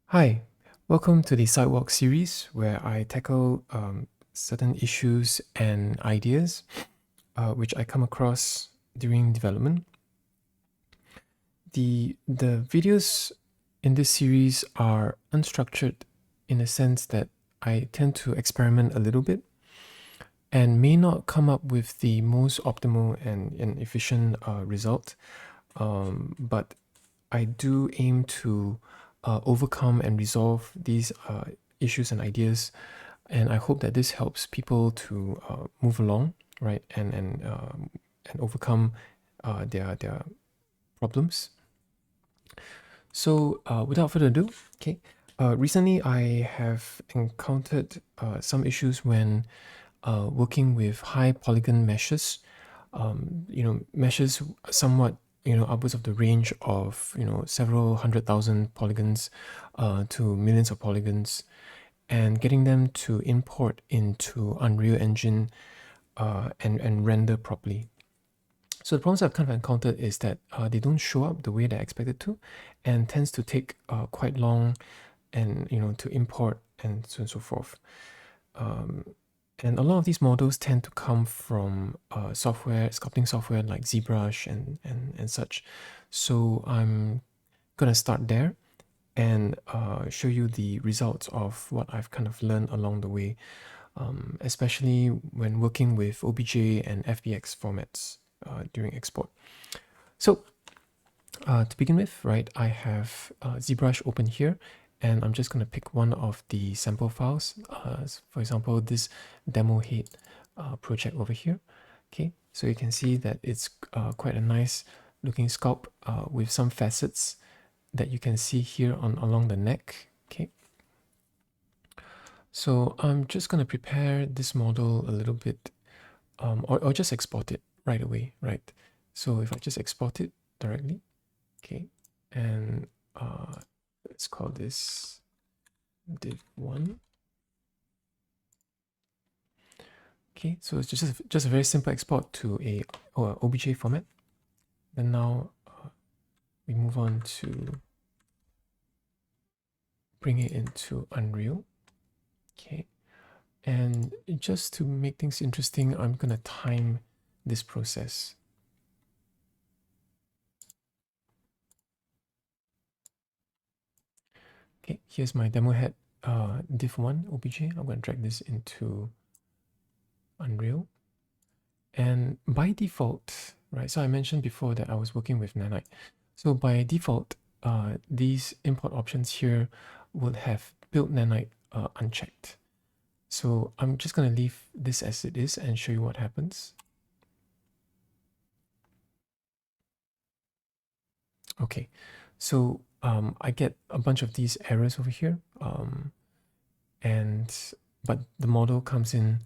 Hi, welcome to the SIDEWALK series where I tackle certain issues and ideas which I come across during development. The videos in this series are unstructured in the sense that I tend to experiment a little bit and may not come up with the most optimal and efficient result, but I do aim to overcome and resolve these issues and ideas, and I hope that this helps people to move along, right, and overcome their problems. So, without further ado, okay, recently I have encountered some issues when working with high polygon meshes. Meshes somewhat, upwards of the range of, several 100,000 polygons to millions of polygons, and getting them to import into Unreal Engine and render properly. So the problems I've kind of encountered is that they don't show up the way that I expected to, and tends to take quite long, and to import and so on and so forth. And a lot of these models tend to come from sculpting software like ZBrush and such. So I'm gonna start there and show you the results of what I've kind of learned along the way, especially when working with OBJ and FBX formats during export. So to begin with, right, I have ZBrush open here, and I'm just going to pick one of the sample files. For example, this demo head project over here. Okay, so you can see that it's quite a nice looking sculpt with some facets that you can see here along the neck. Okay, so I'm just going to prepare this model a little bit, or just export it right away, right? So if I just export it directly, okay, and let's call this div1. Okay, so it's just a very simple export to a OBJ format. Then now we move on to bring it into Unreal. Okay, and just to make things interesting, I'm gonna time this process. Okay, here's my demo head div1 OBJ. I'm gonna drag this into Unreal. And by default, right, so I mentioned before that I was working with Nanite. So by default, these import options here will have build Nanite unchecked. So I'm just going to leave this as it is and show you what happens. Okay, so I get a bunch of these errors over here, but the model comes in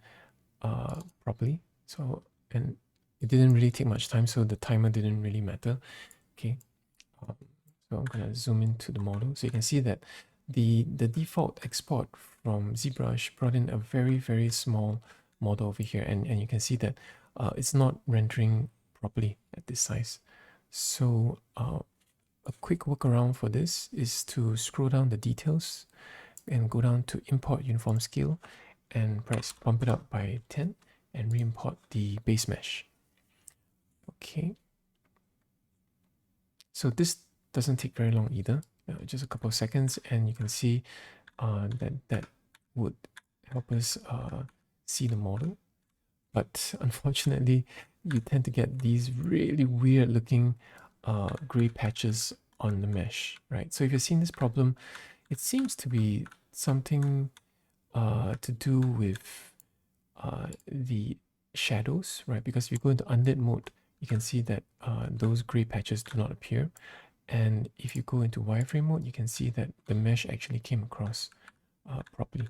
properly. So, and it didn't really take much time, so the timer didn't really matter. Okay, so I'm gonna zoom into the model, so you can see that the default export from ZBrush brought in a very small model over here, and you can see that it's not rendering properly at this size. So a quick workaround for this is to scroll down the details and go down to import uniform scale and press bump it up by 10 and re-import the base mesh. Okay, so this doesn't take very long either, just a couple of seconds, and you can see that would help us see the model. But unfortunately, you tend to get these really weird looking gray patches on the mesh, right? So if you're seeing this problem, it seems to be something to do with the shadows, right? Because if you go into unlit mode, you can see that those gray patches do not appear. And if you go into wireframe mode, you can see that the mesh actually came across properly,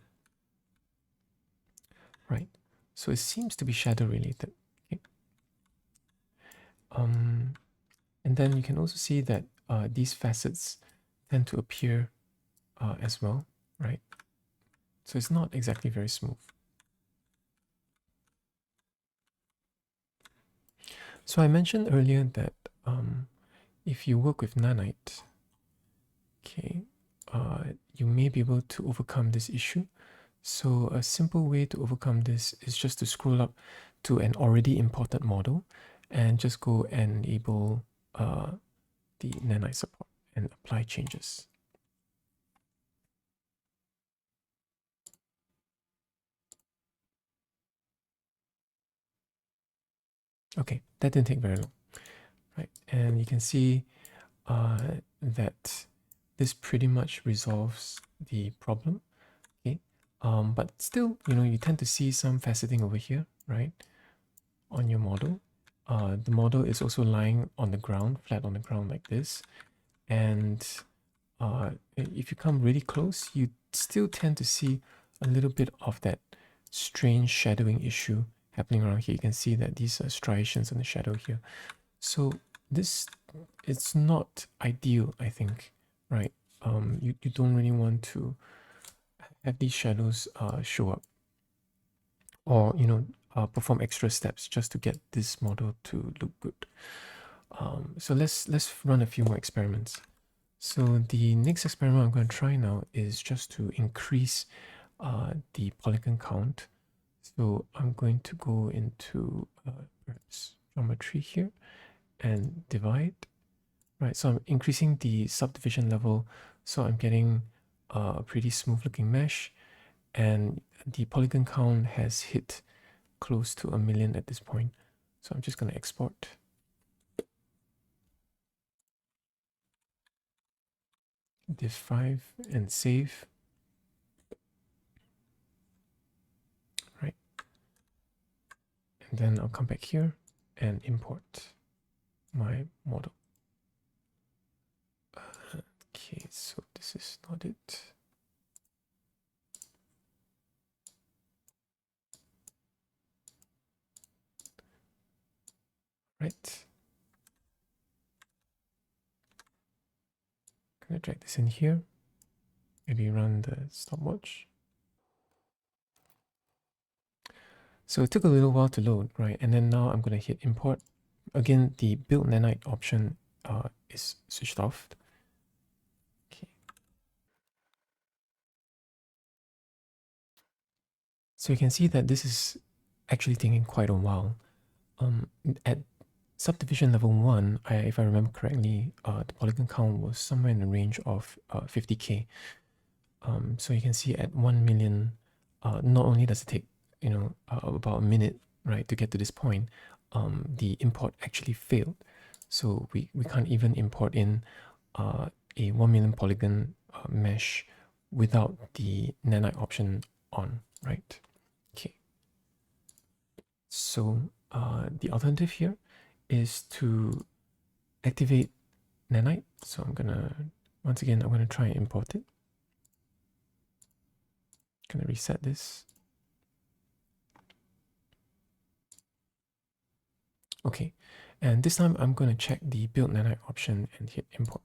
right? So it seems to be shadow related. Okay. And then you can also see that these facets tend to appear as well, right? So it's not exactly very smooth. So I mentioned earlier that if you work with Nanite, okay, you may be able to overcome this issue. So a simple way to overcome this is just to scroll up to an already imported model and just go and enable the Nanite support and apply changes. Okay, that didn't take very long, right? And you can see that this pretty much resolves the problem, okay? But still, you tend to see some faceting over here, right? On your model. The model is also lying on the ground, flat on the ground like this. And if you come really close, you still tend to see a little bit of that strange shadowing issue happening around here. You can see that these are striations on the shadow here. So this, it's not ideal, I think, right? You don't really want to have these shadows show up, or perform extra steps just to get this model to look good. So let's run a few more experiments. So the next experiment I'm going to try now is just to increase the polygon count. So I'm going to go into perhaps geometry here and divide. Right, so I'm increasing the subdivision level, so I'm getting a pretty smooth looking mesh, and the polygon count has hit close to 1 million at this point. So I'm just going to export. Div 5 and save. Right. And then I'll come back here and import my model. Okay, so this is not it. Right. Gonna drag this in here. Maybe run the stopwatch. So it took a little while to load, right? And then now I'm going to hit import. Again, the build Nanite option is switched off. Okay. So you can see that this is actually taking quite a while. At subdivision level 1, if I remember correctly, the polygon count was somewhere in the range of 50k. So you can see at 1 million, not only does it take about a minute, right, to get to this point, the import actually failed. So we can't even import in a 1 million polygon mesh without the Nanite option on, right? Okay. So the alternative here is to activate Nanite. So once again, I'm gonna try and import it. Gonna reset this. Okay, and this time I'm going to check the build Nanite option and hit import.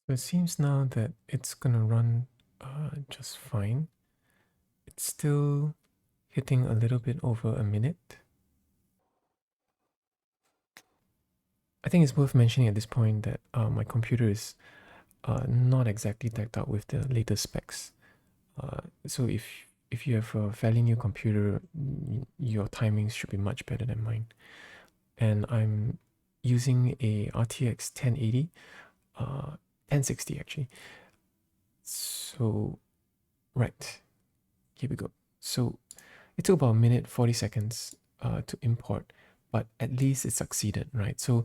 So it seems now that it's going to run just fine. It's still hitting a little bit over a minute. I think it's worth mentioning at this point that my computer is not exactly decked out with the latest specs. So if you have a fairly new computer, your timings should be much better than mine. And I'm using a RTX 1080, 1060 actually. So, right, here we go. So it took about a minute, 40 seconds to import, but at least it succeeded, right? So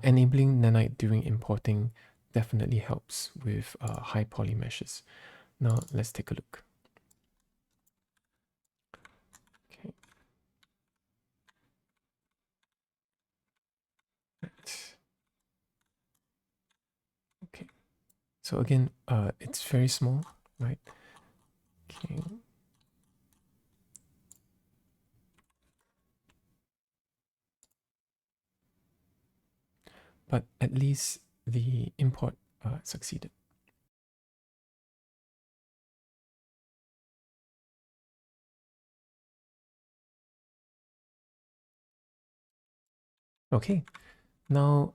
enabling Nanite during importing definitely helps with high poly meshes. Now let's take a look. Okay. Right. Okay. So again, it's very small, right? Okay. But at least the import succeeded. Okay, now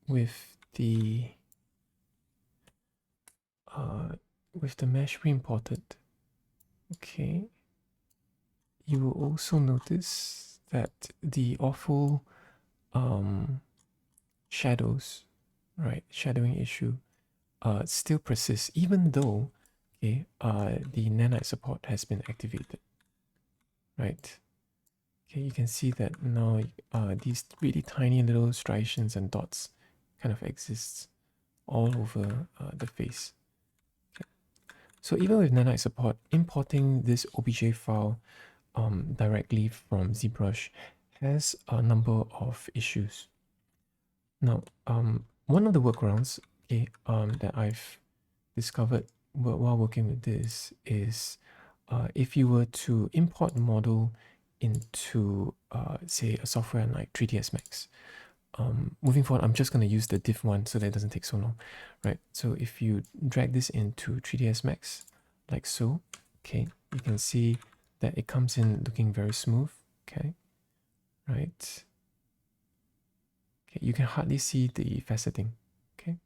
with the mesh re-imported, okay, you will also notice that the awful shadows, right, shadowing issue still persists even though okay, the Nanite support has been activated, right? Okay, you can see that now these really tiny little striations and dots kind of exists all over the face. Okay. So even with Nanite support, importing this OBJ file directly from ZBrush has a number of issues. Now, one of the workarounds okay, that I've discovered while working with this is if you were to import the model into, say, a software like 3ds Max. Moving forward, I'm just going to use the diff one so that it doesn't take so long, right? So if you drag this into 3ds Max, like so, okay, you can see that it comes in looking very smooth, okay, right? Okay, you can hardly see the faceting, okay?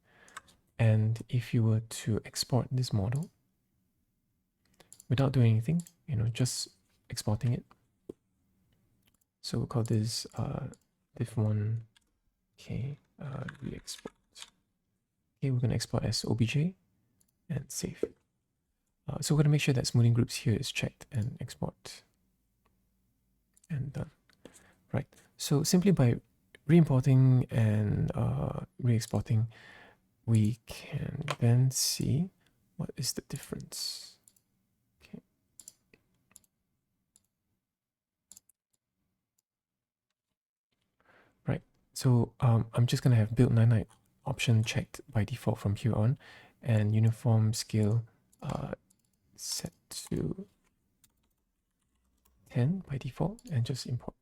And if you were to export this model without doing anything, you know, just exporting it. So we'll call this diff1, okay, re-export. Okay, we're going to export as obj and save. So we're going to make sure that smoothing groups here is checked and export and done. Right. So simply by re-importing and re-exporting, we can then see what is the difference. Okay. Right. So I'm just going to have build Nanite option checked by default from here on, and uniform scale set to 10 by default, and just import.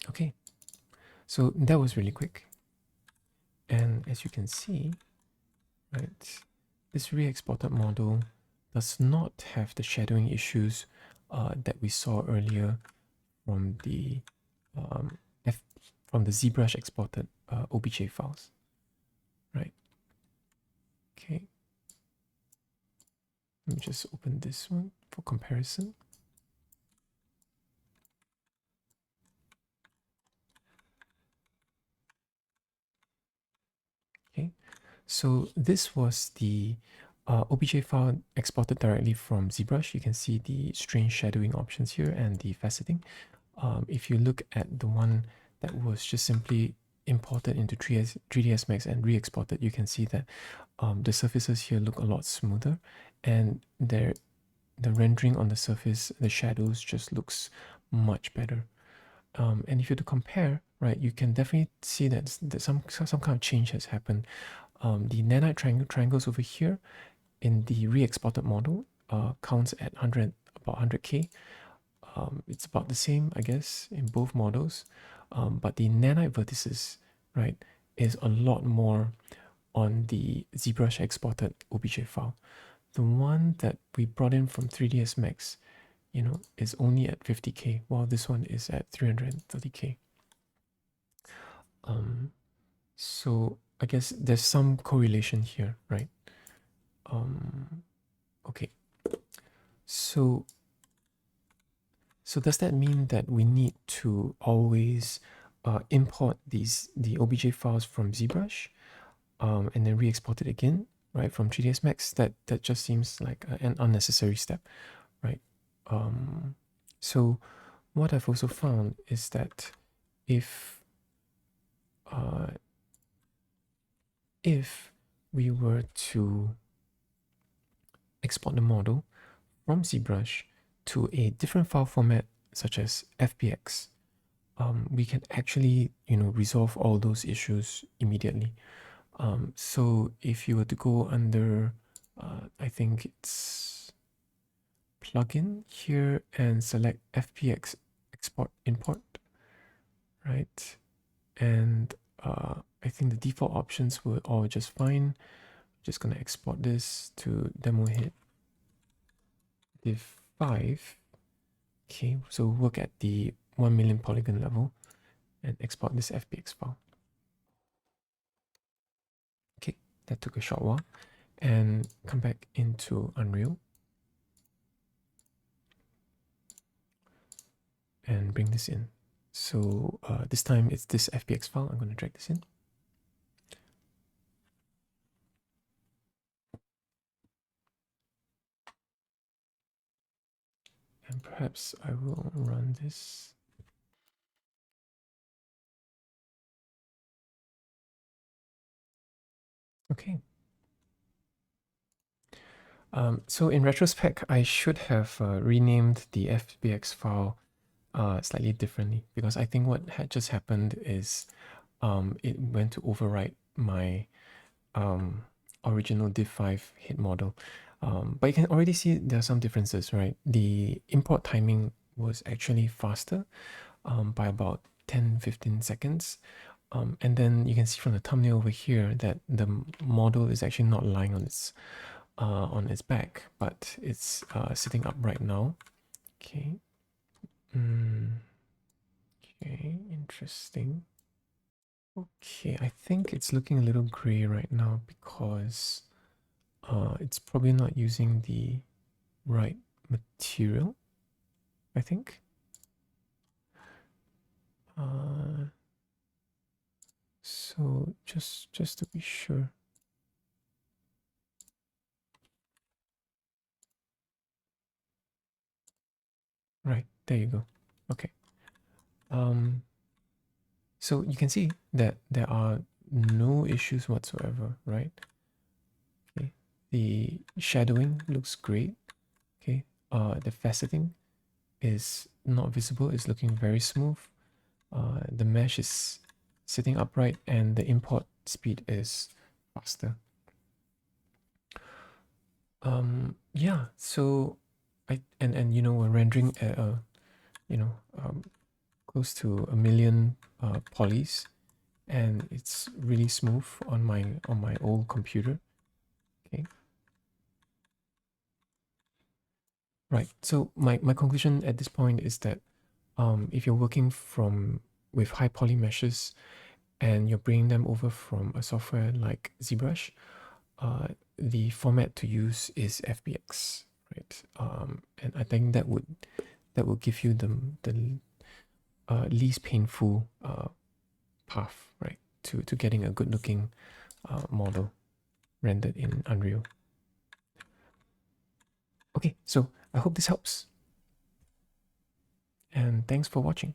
Okay, so that was really quick. And as you can see, right, this re-exported model does not have the shadowing issues that we saw earlier from the ZBrush exported OBJ files, right? Okay, let me just open this one for comparison. Okay, so this was the OBJ file exported directly from ZBrush. You can see the strange shadowing options here and the faceting. If you look at the one that was just simply imported into 3ds Max and re-exported, you can see that the surfaces here look a lot smoother, and the rendering on the surface, the shadows just looks much better. And if you to compare, right, you can definitely see that some kind of change has happened. The Nanite triangles over here in the re-exported model counts at about 100K. It's about the same, I guess, in both models. But the Nanite vertices, right, is a lot more on the ZBrush exported OBJ file. The one that we brought in from 3ds Max, you know, is only at 50K, while this one is at 330K. So I guess there's some correlation here, right? Okay. So does that mean that we need to always import the OBJ files from ZBrush and then re-export it again, right, from 3ds Max? That just seems like an unnecessary step, right? So what I've also found is that if we were to export the model from ZBrush to a different file format such as FBX, we can actually, you know, resolve all those issues immediately. So if you were to go under, I think it's plugin here and select FBX export import, right? And I think the default options were all just fine. Just gonna export this to demo head. div 5. Okay, so work at the 1 million polygon level and export this FBX file. Okay, that took a short while. And come back into Unreal and bring this in. So this time it's this FBX file. I'm going to drag this in. And perhaps I will run this. Okay. So in retrospect, I should have renamed the FBX file slightly differently, because I think what had just happened is it went to overwrite my original div 5 hit model. But you can already see there are some differences, right? The import timing was actually faster by about 10-15 seconds. And then you can see from the thumbnail over here that the model is actually not lying on its back, but it's sitting upright now. Okay. Okay, interesting. Okay, I think it's looking a little gray right now because it's probably not using the right material, I think. So just to be sure. Right, there you go. Okay. So you can see that there are no issues whatsoever, right? Okay. The shadowing looks great. Okay. The faceting is not visible, it's looking very smooth. The mesh is sitting upright and the import speed is faster. Yeah, so and you know, we're rendering at close to 1 million polys, and it's really smooth on my old computer. Okay. Right. So my conclusion at this point is that if you're working with high poly meshes and you're bringing them over from a software like ZBrush, the format to use is FBX, right? And I think that will give you the least painful path, right, to getting a good looking model rendered in Unreal. Okay, so I hope this helps, and thanks for watching.